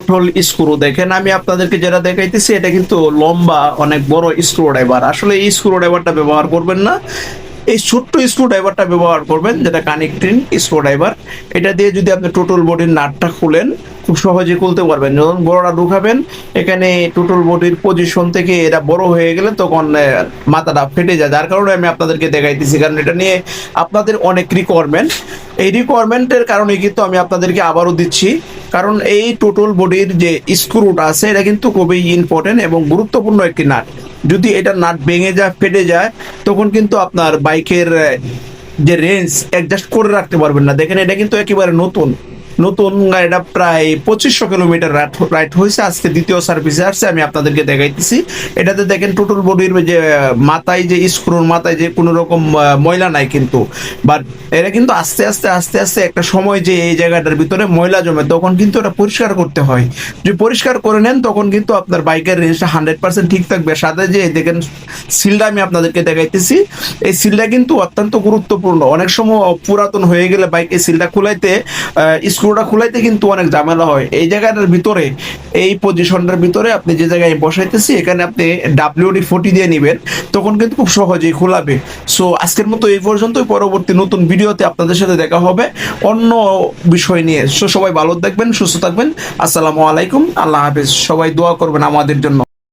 Toll screw দেখেন, আমি আপনাদেরকে যেটা দেখাইতেছি এটা কিন্তু লম্বা অনেক বড় স্ক্রু ড্রাইভার। আসলে এই স্ক্রু ড্রাইভারটা ব্যবহার করবেন না, এই ছোট্ট স্ক্রু ড্রাইভারটা ব্যবহার করবেন, যেটা কানেক্টিং স্ক্রু ড্রাইভার। এটা দিয়ে যদি আপনি টোটাল বডির নাটটা খুলেন খুব সহজে খুলতে পারবেন। যখন বড়টা ঢুকাবেন এখানে টোটাল বডির পজিশন থেকে এটা বড় হয়ে গেলে তখন মাথাটা ফেটে যায়, যার কারণে আমি আপনাদেরকে দেখাইতেছি, কারণ এটা নিয়ে আপনাদের অনেক রিকোয়ারমেন্ট। এই রিকোয়ারমেন্টের কারণে কিন্তু আমি আপনাদেরকে আবারও দিচ্ছি, কারণ এই টোটাল বডির যে স্ক্রুটা আছে এটা কিন্তু খুবই ইম্পর্টেন্ট এবং গুরুত্বপূর্ণ একটি নাট। যদি এটা নাট ভেঙে যায়, ফেটে যায়, তখন কিন্তু আপনার বাইকের যে রেঞ্জ অ্যাডজাস্ট করে রাখতে পারবেন না। দেখেন এটা কিন্তু একেবারে নতুন নতুন, এটা প্রায় 2500 কিলোমিটার রাইড হয়েছে, আজকে দ্বিতীয় সার্ভিসে আসছে। আমি আপনাদেরকে দেখাইতেছি, এটাতে দেখেন টোটাল বডির যে মাথায়, যে স্ক্রুর মাথায় যে কোনো রকম ময়লা নাই কিন্তু। বাট এটা কিন্তু আস্তে আস্তে আস্তে আস্তে একটা সময় যে এই জায়গাটার ভিতরে ময়লা জমে, তখন কিন্তু এটা পরিষ্কার করতে হয়। যদি পরিষ্কার করে নেন তখন কিন্তু আপনার বাইকের রেঞ্জটা 100% ঠিক থাকবে। সাথে যে দেখেন সিলটা আমি আপনাদেরকে দেখাইতেছি, এই সিলটা কিন্তু অত্যন্ত গুরুত্বপূর্ণ। অনেক সময় পুরাতন হয়ে গেলে বাইকের সিলটা খুলাইতে, স্ক্রুটা খুলাইতে কিন্তু অনেক ঝামেলা হয়। এই জায়গাটার ভিতরে, এই পজিশনটার ভিতরে আপনি যে জায়গায় বসাইতেছি এখানে আপনি WD-40 দিয়ে নেবেন, তখন কিন্তু খুব সহজেই খোলাবে। সো আজকের মতো এই পর্যন্তই, পরবর্তী নতুন ভিডিওতে আপনাদের সাথে দেখা হবে অন্য বিষয় নিয়ে। সো সবাই ভালো থাকবেন, সুস্থ থাকবেন। আসসালামু আলাইকুম, আল্লাহ হাফেজ। সবাই দোয়া করবেন আমাদের জন্য।